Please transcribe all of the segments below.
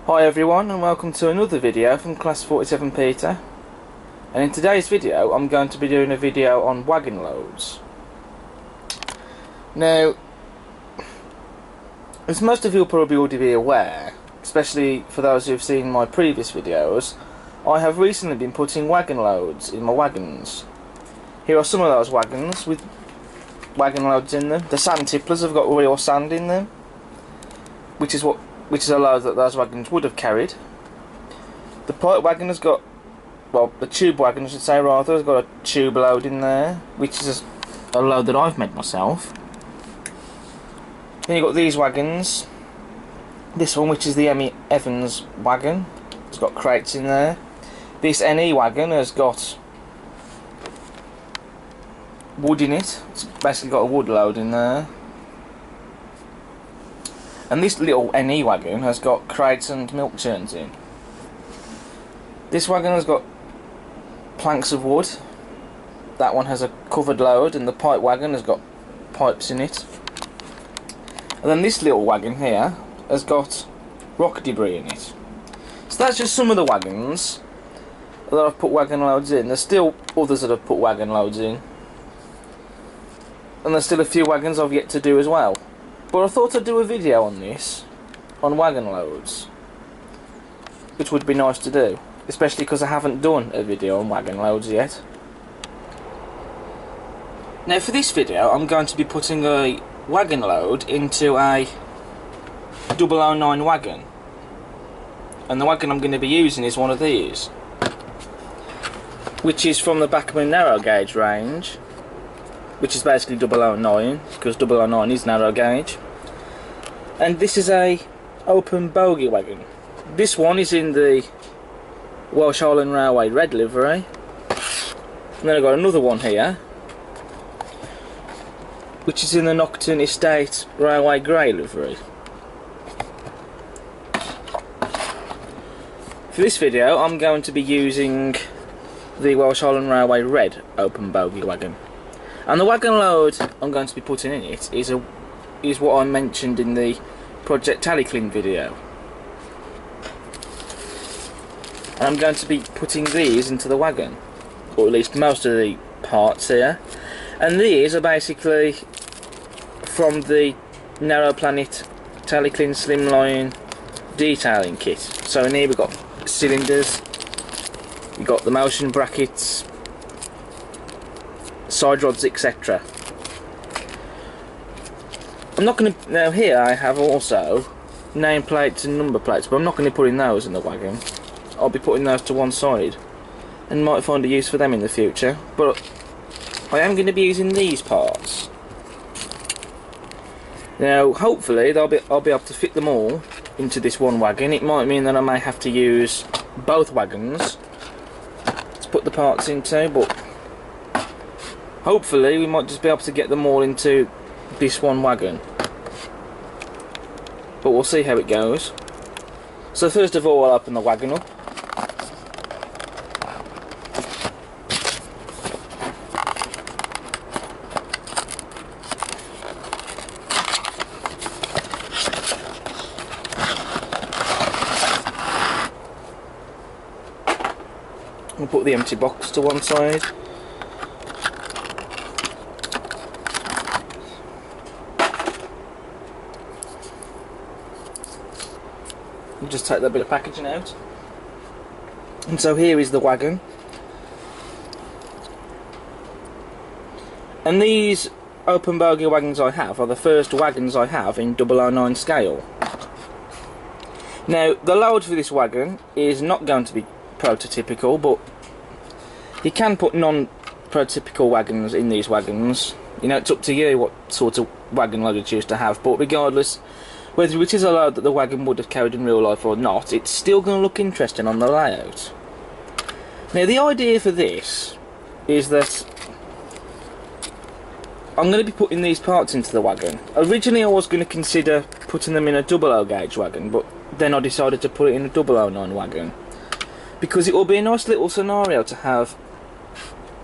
Hi everyone, and welcome to another video from Class 47 Peter. And in today's video I'm going to be doing a video on wagon loads. Now, as most of you will probably already be aware, especially for those who have seen my previous videos, I have recently been putting wagon loads in my wagons. Here are some of those wagons with wagon loads in them. The sand tipplers have got real sand in them, which is a load that those wagons would have carried. The pipe wagon has got, well, the tube wagon I should say rather, has got a tube load in there, which is a load that I've made myself. Then you've got these wagons. This one, which is the Emmy Evans wagon, it's got crates in there. This NE wagon has got wood in it. It's basically got a wood load in there. And this little NE wagon has got crates and milk churns in. This wagon has got planks of wood. That one has a covered load, and the pipe wagon has got pipes in it. And then this little wagon here has got rock debris in it. So that's just some of the wagons that I've put wagon loads in. There's still others that I've put wagon loads in. And there's still a few wagons I've yet to do as well. But I thought I'd do a video on this, on wagon loads, which would be nice to do, especially because I haven't done a video on wagon loads yet. Now for this video I'm going to be putting a wagon load into a 009 wagon, and the wagon I'm going to be using is one of these, which is from the Bachmann narrow gauge range, which is basically 009, because 009 is narrow gauge. And this is a open bogie wagon. This one is in the Welsh Highland Railway red livery. And then I've got another one here, which is in the Nocturne Estate Railway grey livery. For this video I'm going to be using the Welsh Highland Railway red open bogie wagon. And the wagon load I'm going to be putting in it is what I mentioned in the Project Tallyclean video. And I'm going to be putting these into the wagon, or at least most of the parts here. And these are basically from the Narrow Planet Tallyclean Slimline detailing kit. So in here we've got cylinders, we've got the motion brackets, side rods, etc. I'm not going to, now here I have also nameplates and number plates, but I'm not going to be putting those in the wagon. I'll be putting those to one side and might find a use for them in the future, but I am going to be using these parts. Now hopefully I'll be able to fit them all into this one wagon. It might mean that I may have to use both wagons to put the parts into, but hopefully we might just be able to get them all into this one wagon. But we'll see how it goes. So first of all I'll open the wagon up. We'll put the empty box to one side. We'll just take that bit of packaging out. And so here is the wagon. And these open bogie wagons I have are the first wagons I have in 009 scale. Now the load for this wagon is not going to be prototypical, but you can put non-prototypical wagons in these wagons. You know, it's up to you what sort of wagon load you choose to have, but regardless whether it is a load that the wagon would have carried in real life or not, it's still going to look interesting on the layout. Now the idea for this is that I'm going to be putting these parts into the wagon. Originally I was going to consider putting them in a 00 gauge wagon, but then I decided to put it in a 009 wagon, because it will be a nice little scenario to have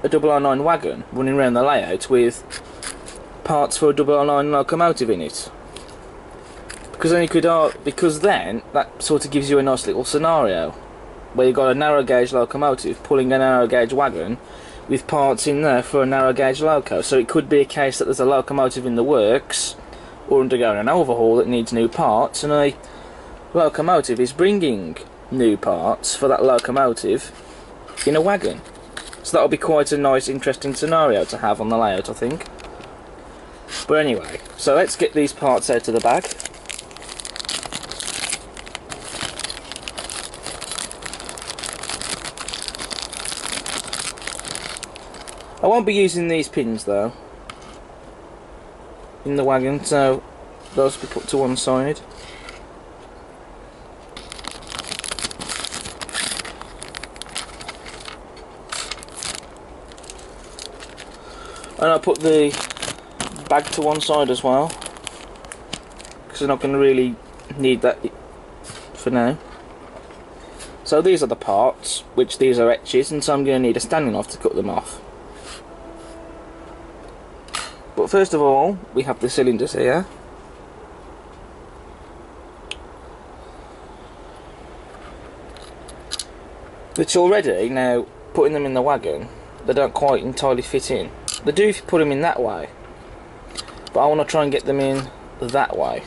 a 009 wagon running around the layout with parts for a 009 locomotive in it. Because then you could, because then that sort of gives you a nice little scenario where you've got a narrow gauge locomotive pulling a narrow gauge wagon with parts in there for a narrow gauge loco. So it could be a case that there's a locomotive in the works or undergoing an overhaul that needs new parts, and a locomotive is bringing new parts for that locomotive in a wagon. So that'll be quite a nice, interesting scenario to have on the layout, I think. But anyway, so let's get these parts out of the bag. I won't be using these pins though in the wagon, so those will be put to one side. And I'll put the bag to one side as well, because we're not going to really need that for now. So these are the parts, which these are etches, and so I'm going to need a standing knife to cut them off. But first of all, we have the cylinders here. Which already, now, putting them in the wagon, they don't quite entirely fit in. They do if you put them in that way, but I want to try and get them in that way,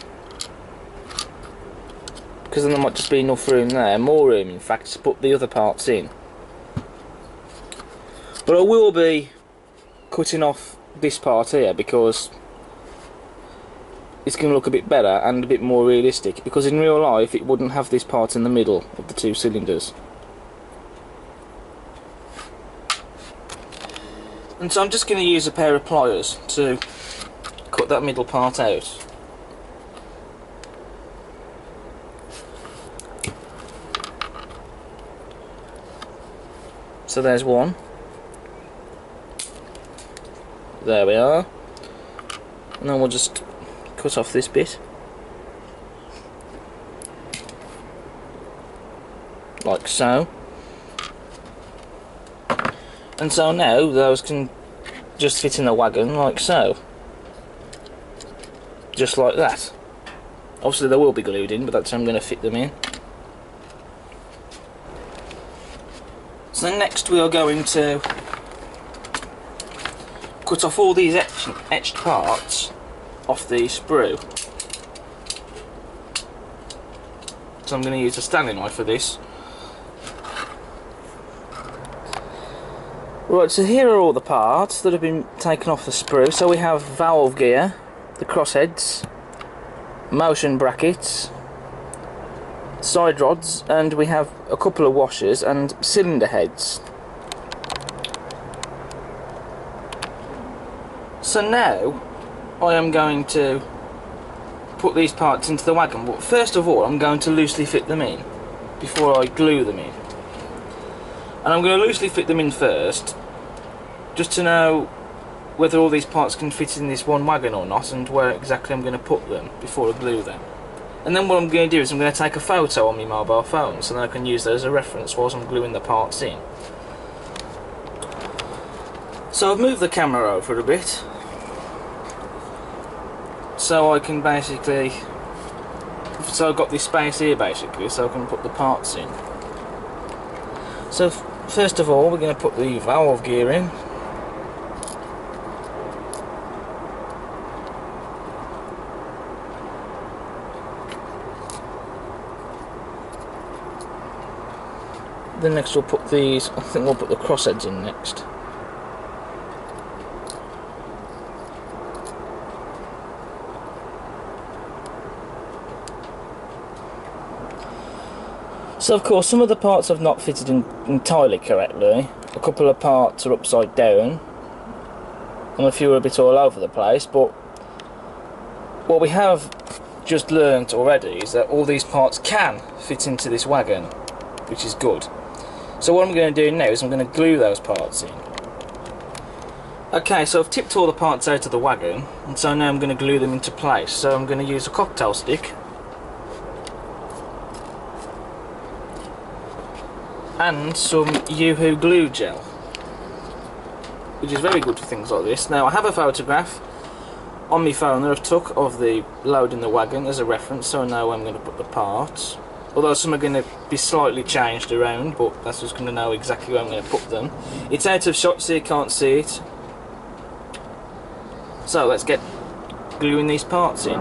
because then there might just be enough room there, more room in fact, to put the other parts in. But I will be cutting off this part here because it's going to look a bit better and a bit more realistic, because in real life it wouldn't have this part in the middle of the two cylinders. And so I'm just going to use a pair of pliers to cut that middle part out. So there's one. There we are. And then we'll just cut off this bit. Like so. And so now those can just fit in the wagon like so. Just like that. Obviously they will be glued in, but that's how I'm going to fit them in. So next we are going to cut off all these etched parts off the sprue. So I'm going to use a standing knife for this. Right, so here are all the parts that have been taken off the sprue. So we have valve gear, the crossheads, motion brackets, side rods, and we have a couple of washers and cylinder heads. So now I am going to put these parts into the wagon, but first of all I'm going to loosely fit them in before I glue them in. And I'm going to loosely fit them in first, just to know whether all these parts can fit in this one wagon or not, and where exactly I'm going to put them before I glue them. And then what I'm going to do is I'm going to take a photo on my mobile phone, so then I can use that as a reference whilst I'm gluing the parts in. So I've moved the camera over a bit, so I can basically, so I've got this space here basically, so I can put the parts in. So first of all we're going to put the valve gear in. Then next we'll put these, I think we'll put the crossheads in next. So of course some of the parts have not fitted in entirely correctly. A couple of parts are upside down and a few are a bit all over the place, but what we have just learnt already is that all these parts can fit into this wagon, which is good. So what I'm going to do now is I'm going to glue those parts in. Okay, so I've tipped all the parts out of the wagon, and so now I'm going to glue them into place. So I'm going to use a cocktail stick and some Yoo-hoo glue gel, which is very good for things like this. Now I have a photograph on my phone that I've took of the load in the wagon as a reference, so I know where I'm going to put the parts. Although some are going to be slightly changed around, but that's just going to know exactly where I'm going to put them. It's out of shot so you can't see it. So let's get gluing these parts in.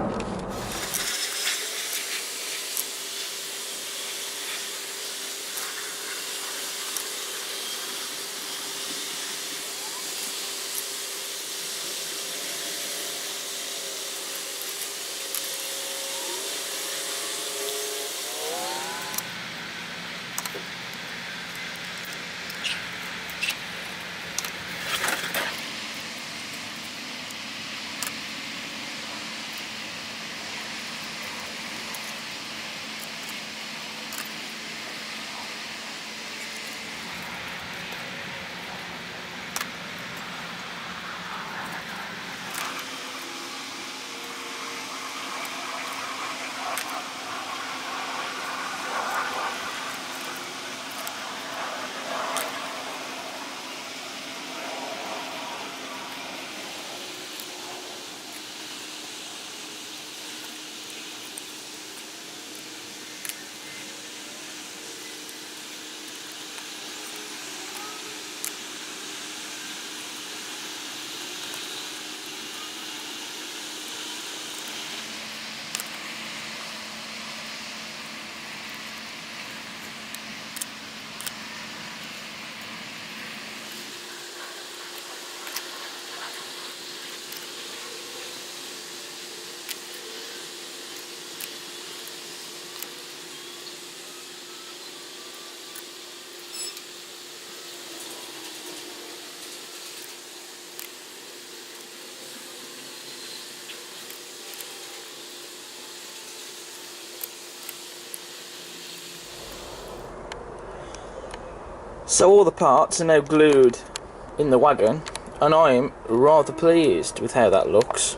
So all the parts are now glued in the wagon, and I am rather pleased with how that looks.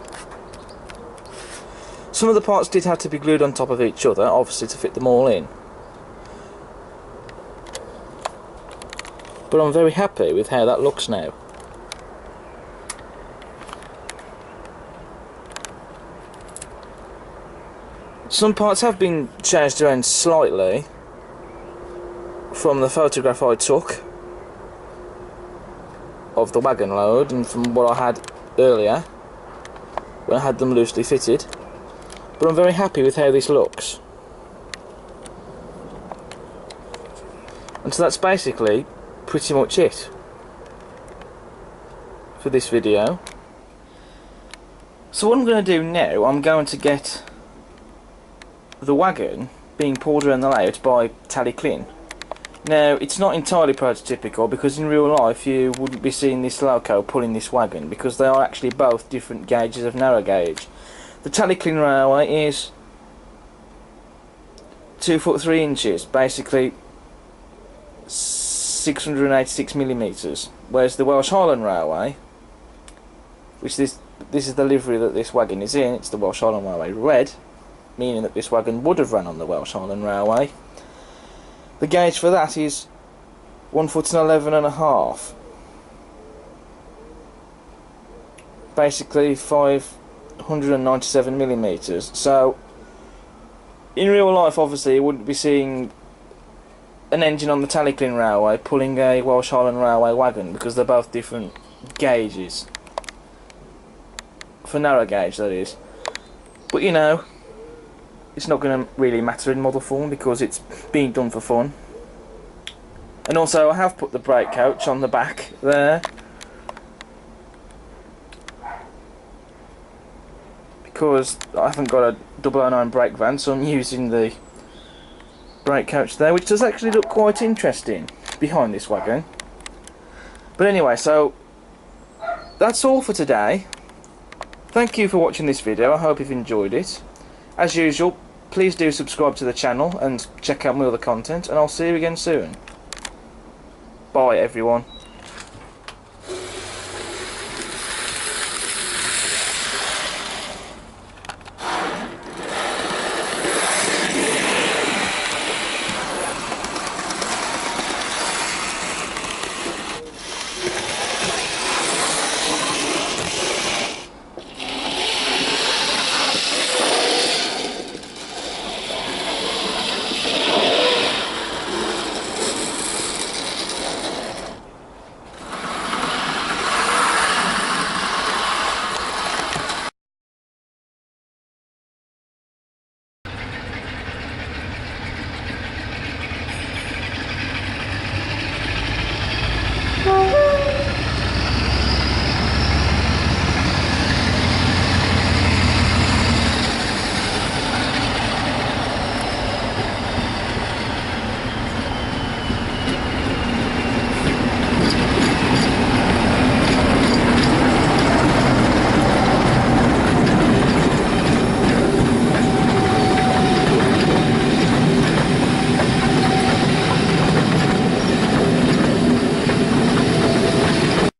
Some of the parts did have to be glued on top of each other, obviously to fit them all in. But I'm very happy with how that looks now. Some parts have been changed around slightly from the photograph I took of the wagon load and from what I had earlier when I had them loosely fitted, but I'm very happy with how this looks. And so that's basically pretty much it for this video. So what I'm going to do now, I'm going to get the wagon being pulled around the layout by Tally Clin. Now, it's not entirely prototypical because in real life you wouldn't be seeing this loco pulling this wagon because they are actually both different gauges of narrow gauge. The Tally Clin Railway is 2 foot 3 inches, basically 686 millimeters, whereas the Welsh Highland Railway, which this is the livery that this wagon is in, it's the Welsh Highland Railway red, meaning that this wagon would have run on the Welsh Highland Railway. The gauge for that is 1 foot and 11.5. Basically 597 millimeters. So in real life, obviously, you wouldn't be seeing an engine on the Tally Clin Railway pulling a Welsh Highland Railway wagon because they're both different gauges. For narrow gauge, that is. But you know, it's not going to really matter in model form because it's being done for fun. And also I have put the brake coach on the back there because I haven't got a 009 brake van, so I'm using the brake coach there, which does actually look quite interesting behind this wagon. But anyway, so that's all for today. Thank you for watching this video. I hope you've enjoyed it. As usual, please do subscribe to the channel and check out my other content, and I'll see you again soon. Bye everyone.